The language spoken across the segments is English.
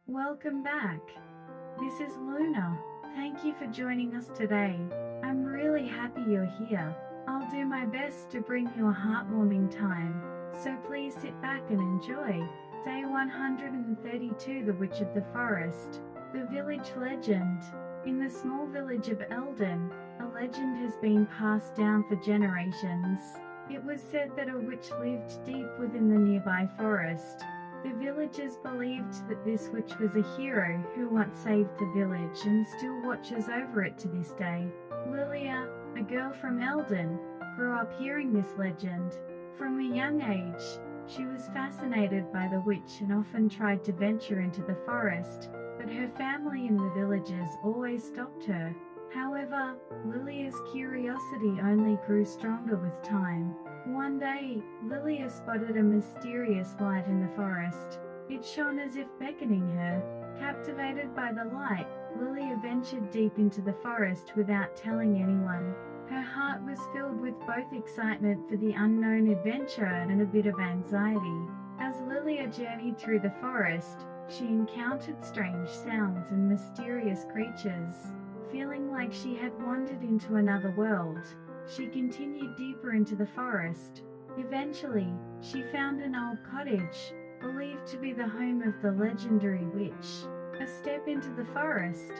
Welcome back. This is Luna. Thank you for joining us today. I'm really happy you're here. I'll do my best to bring you a heartwarming time, so please sit back and enjoy. Day 132, The Witch of the Forest. The Village Legend. In the small village of Eldon, a legend has been passed down for generations. It was said that a witch lived deep within the nearby forest. The villagers believed that this witch was a hero who once saved the village and still watches over it to this day. Lilia, a girl from Eldon, grew up hearing this legend. From a young age, she was fascinated by the witch and often tried to venture into the forest, but her family and the villagers always stopped her. However, Lilia's curiosity only grew stronger with time. One day, Lilia spotted a mysterious light in the forest. It shone as if beckoning her. Captivated by the light, Lilia ventured deep into the forest without telling anyone. Her heart was filled with both excitement for the unknown adventure and a bit of anxiety. As Lilia journeyed through the forest, she encountered strange sounds and mysterious creatures. Feeling like she had wandered into another world, she continued deeper into the forest. Eventually, she found an old cottage, believed to be the home of the legendary witch. A step into the forest,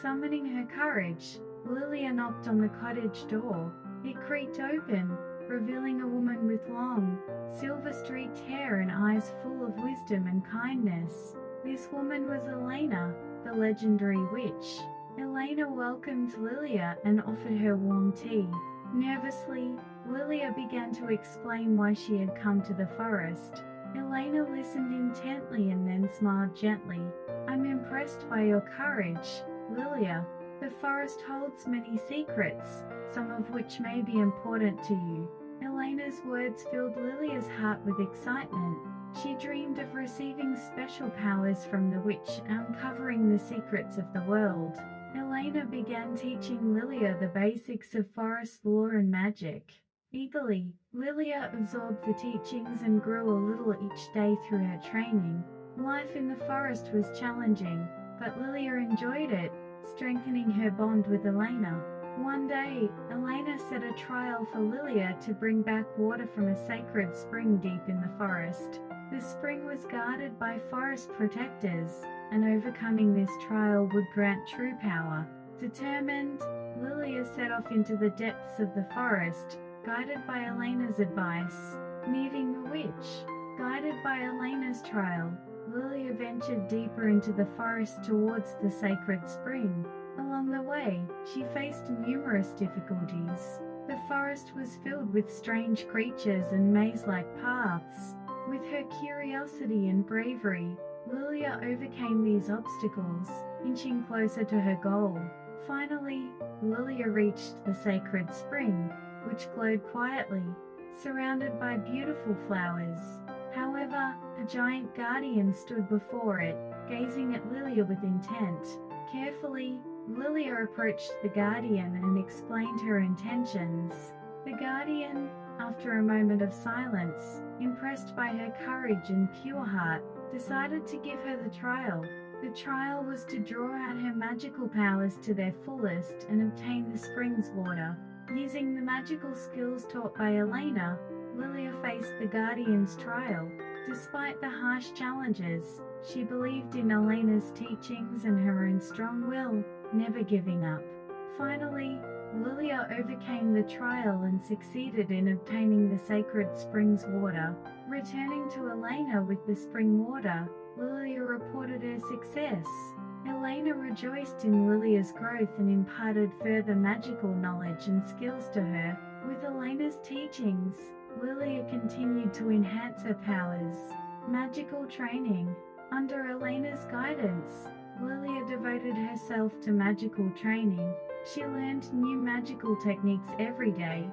summoning her courage, Lilia knocked on the cottage door. It creaked open, revealing a woman with long, silver-streaked hair and eyes full of wisdom and kindness. This woman was Elena, the legendary witch. Elena welcomed Lilia and offered her warm tea. Nervously, Lilia began to explain why she had come to the forest. Elena listened intently and then smiled gently. "I'm impressed by your courage, Lilia. The forest holds many secrets, some of which may be important to you." Elena's words filled Lilia's heart with excitement. She dreamed of receiving special powers from the witch and uncovering the secrets of the world. Elena began teaching Lilia the basics of forest lore and magic. Eagerly, Lilia absorbed the teachings and grew a little each day through her training. Life in the forest was challenging, but Lilia enjoyed it, strengthening her bond with Elena. One day, Elena set a trial for Lilia to bring back water from a sacred spring deep in the forest. The spring was guarded by forest protectors, and overcoming this trial would grant true power. Determined, Lilia set off into the depths of the forest, guided by Elena's advice. Meeting the witch. Guided by Elena's trial, Lilia ventured deeper into the forest towards the sacred spring. Along the way, she faced numerous difficulties. The forest was filled with strange creatures and maze-like paths. With her curiosity and bravery, Lilia overcame these obstacles, inching closer to her goal. Finally, Lilia reached the sacred spring, which glowed quietly, surrounded by beautiful flowers. However, a giant guardian stood before it, gazing at Lilia with intent. Carefully, Lilia approached the guardian and explained her intentions. The guardian, after a moment of silence, impressed by her courage and pure heart, decided to give her the trial. The trial was to draw out her magical powers to their fullest and obtain the spring's water. Using the magical skills taught by Elena, Lilia faced the guardian's trial. Despite the harsh challenges, she believed in Elena's teachings and her own strong will, never giving up. Finally, Lilia overcame the trial and succeeded in obtaining the sacred spring's water. Returning to Elena with the spring water, Lilia reported her success. Elena rejoiced in Lilia's growth and imparted further magical knowledge and skills to her. With Elena's teachings, Lilia continued to enhance her powers. Magical training. Under Elena's guidance, Lilia devoted herself to magical training. She learned new magical techniques every day,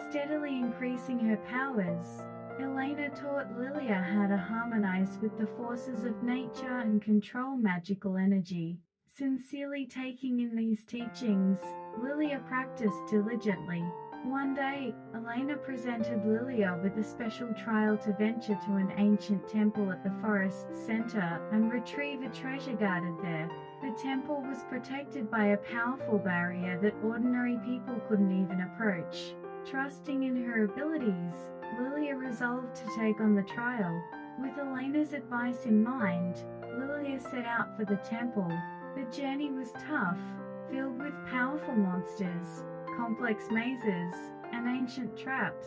steadily increasing her powers. Elena taught Lilia how to harmonize with the forces of nature and control magical energy. Sincerely taking in these teachings, Lilia practiced diligently, One day, Elena presented Lilia with a special trial to venture to an ancient temple at the forest's center and retrieve a treasure guarded there. The temple was protected by a powerful barrier that ordinary people couldn't even approach. Trusting in her abilities, Lilia resolved to take on the trial. With Elena's advice in mind, Lilia set out for the temple. The journey was tough, filled with powerful monsters, complex mazes, and ancient traps.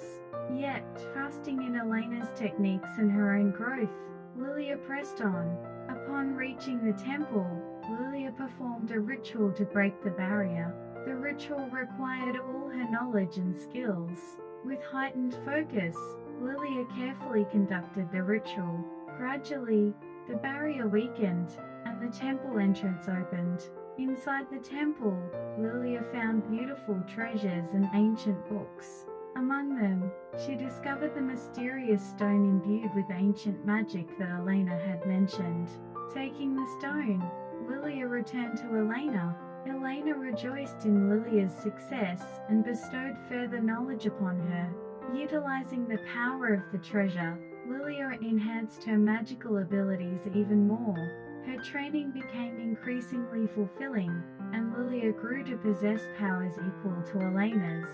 Yet, trusting in Elena's techniques and her own growth, Lilia pressed on. Upon reaching the temple, Lilia performed a ritual to break the barrier. The ritual required all her knowledge and skills. With heightened focus, Lilia carefully conducted the ritual. Gradually, the barrier weakened, and the temple entrance opened. Inside the temple, Lilia found beautiful treasures and ancient books. Among them, she discovered the mysterious stone imbued with ancient magic that Elena had mentioned. Taking the stone, Lilia returned to Elena. Elena rejoiced in Lilia's success and bestowed further knowledge upon her. Utilizing the power of the treasure, Lilia enhanced her magical abilities even more. Her training became increasingly fulfilling, and Lilia grew to possess powers equal to Elena's.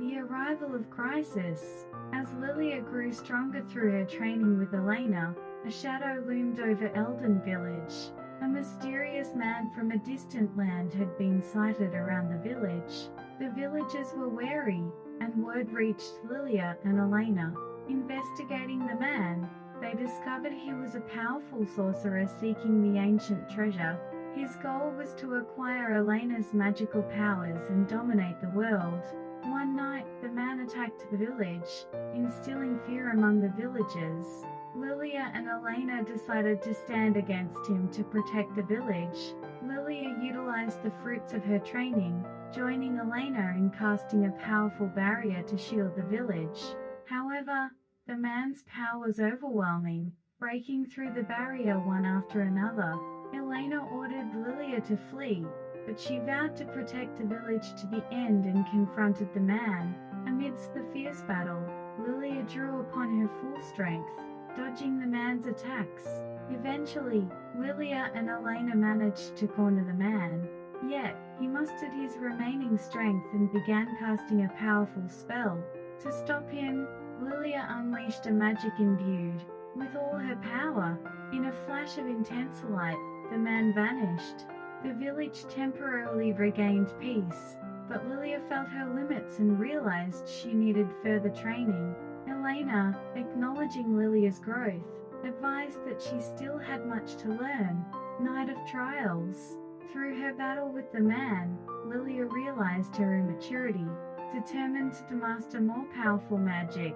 The arrival of crisis. As Lilia grew stronger through her training with Elena, a shadow loomed over Elden Village. A mysterious man from a distant land had been sighted around the village. The villagers were wary, and word reached Lilia and Elena. Investigating the man, they discovered he was a powerful sorcerer seeking the ancient treasure. His goal was to acquire Elena's magical powers and dominate the world. One night, the man attacked the village, instilling fear among the villagers. Lilia and Elena decided to stand against him to protect the village. Lilia utilized the fruits of her training, joining Elena in casting a powerful barrier to shield the village. However, the man's power was overwhelming, breaking through the barrier one after another. Elena ordered Lilia to flee, but she vowed to protect the village to the end and confronted the man. Amidst the fierce battle, Lilia drew upon her full strength, dodging the man's attacks. Eventually, Lilia and Elena managed to corner the man. Yet, he mustered his remaining strength and began casting a powerful spell. To stop him, Lilia unleashed a magic imbued with all her power. In a flash of intense light, the man vanished. The village temporarily regained peace, but Lilia felt her limits and realized she needed further training. Elena, acknowledging Lilia's growth, advised that she still had much to learn. Night of Trials. Through her battle with the man, Lilia realized her immaturity. Determined to master more powerful magic,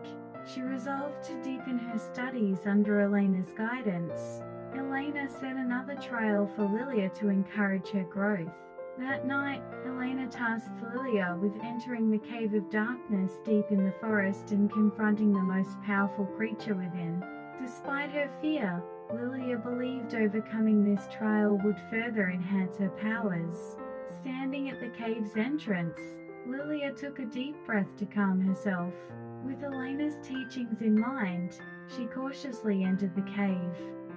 she resolved to deepen her studies under Elena's guidance. Elena set another trial for Lilia to encourage her growth. That night, Elena tasked Lilia with entering the Cave of Darkness deep in the forest and confronting the most powerful creature within. Despite her fear, Lilia believed overcoming this trial would further enhance her powers. Standing at the cave's entrance, Lilia took a deep breath to calm herself. With Elena's teachings in mind, she cautiously entered the cave.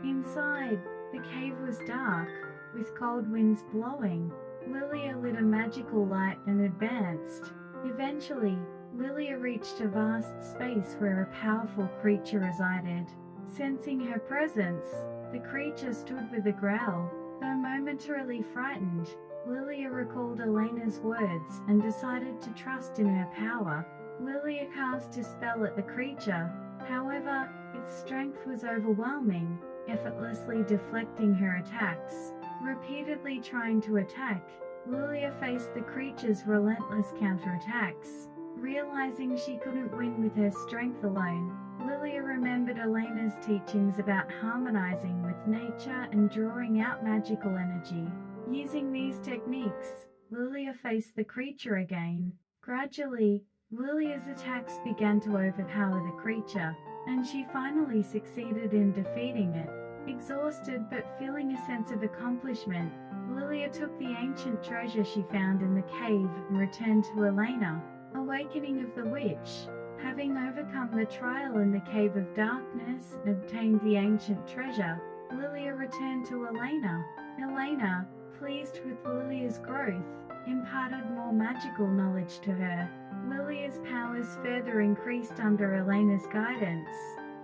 Inside, the cave was dark, with cold winds blowing. Lilia lit a magical light and advanced. Eventually, Lilia reached a vast space where a powerful creature resided. Sensing her presence, the creature stood with a growl. Though momentarily frightened, Lilia recalled Elena's words and decided to trust in her power. Lilia cast a spell at the creature. However, its strength was overwhelming, effortlessly deflecting her attacks. Repeatedly trying to attack, Lilia faced the creature's relentless counterattacks. Realizing she couldn't win with her strength alone, Lilia remembered Elena's teachings about harmonizing with nature and drawing out magical energy. Using these techniques, Lilia faced the creature again. Gradually, Lilia's attacks began to overpower the creature, and she finally succeeded in defeating it. Exhausted but feeling a sense of accomplishment, Lilia took the ancient treasure she found in the cave and returned to Elena. Awakening of the witch. Having overcome the trial in the cave of darkness and obtained the ancient treasure, Lilia returned to Elena. Elena, pleased with Lilia's growth, imparted more magical knowledge to her. Lilia's powers further increased under Elena's guidance.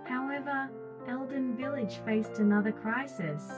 However, Eldon Village faced another crisis.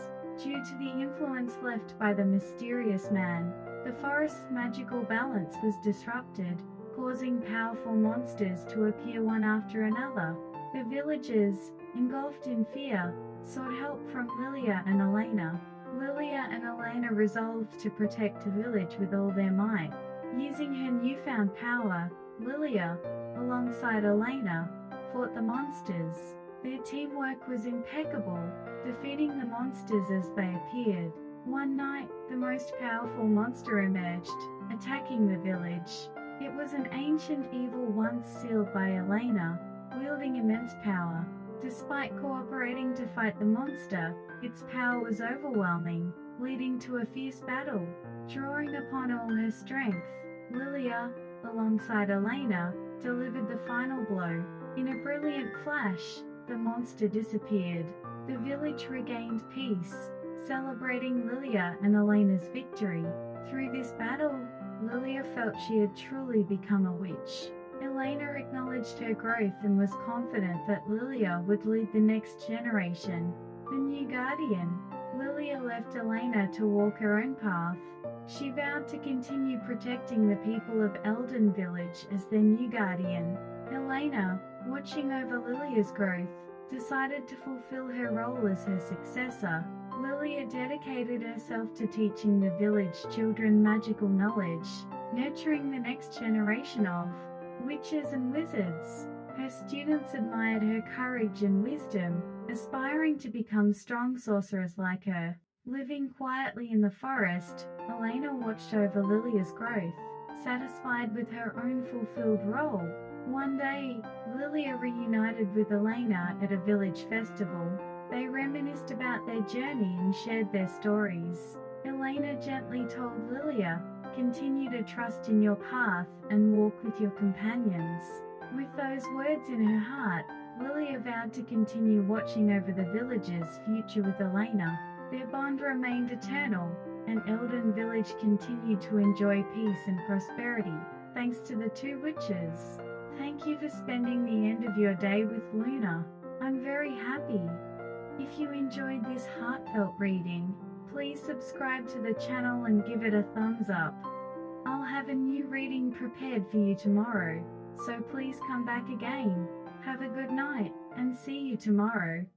Due to the influence left by the mysterious man, the forest's magical balance was disrupted, causing powerful monsters to appear one after another. The villagers, engulfed in fear, sought help from Lilia and Elena. Lilia and Elena resolved to protect the village with all their might. Using her newfound power, Lilia, alongside Elena, fought the monsters. Their teamwork was impeccable, defeating the monsters as they appeared. One night, the most powerful monster emerged, attacking the village. It was an ancient evil once sealed by Elena, wielding immense power. Despite cooperating to fight the monster, its power was overwhelming, leading to a fierce battle. Drawing upon all her strength, Lilia, alongside Elena, delivered the final blow. In a brilliant flash, the monster disappeared. The village regained peace, celebrating Lilia and Elena's victory. Through this battle, Lilia felt she had truly become a witch. Elena acknowledged her growth and was confident that Lilia would lead the next generation. The new guardian. Lilia left Elena to walk her own path. She vowed to continue protecting the people of Eldon Village as their new guardian. Elena, watching over Lilia's growth, decided to fulfill her role as her successor. Lilia dedicated herself to teaching the village children magical knowledge, nurturing the next generation of witches and wizards. Her students admired her courage and wisdom, aspiring to become strong sorcerers like her. Living quietly in the forest, Elena watched over Lilia's growth, satisfied with her own fulfilled role. One day, Lilia reunited with Elena at a village festival. They reminisced about their journey and shared their stories. Elena gently told Lilia, "Continue to trust in your path and walk with your companions." With those words in her heart, Lilia vowed to continue watching over the village's future with Elena. Their bond remained eternal, and Eldon Village continued to enjoy peace and prosperity, thanks to the two witches. Thank you for spending the end of your day with Luna. I'm very happy. If you enjoyed this heartfelt reading, please subscribe to the channel and give it a thumbs up. I'll have a new reading prepared for you tomorrow, so please come back again. Have a good night, and see you tomorrow.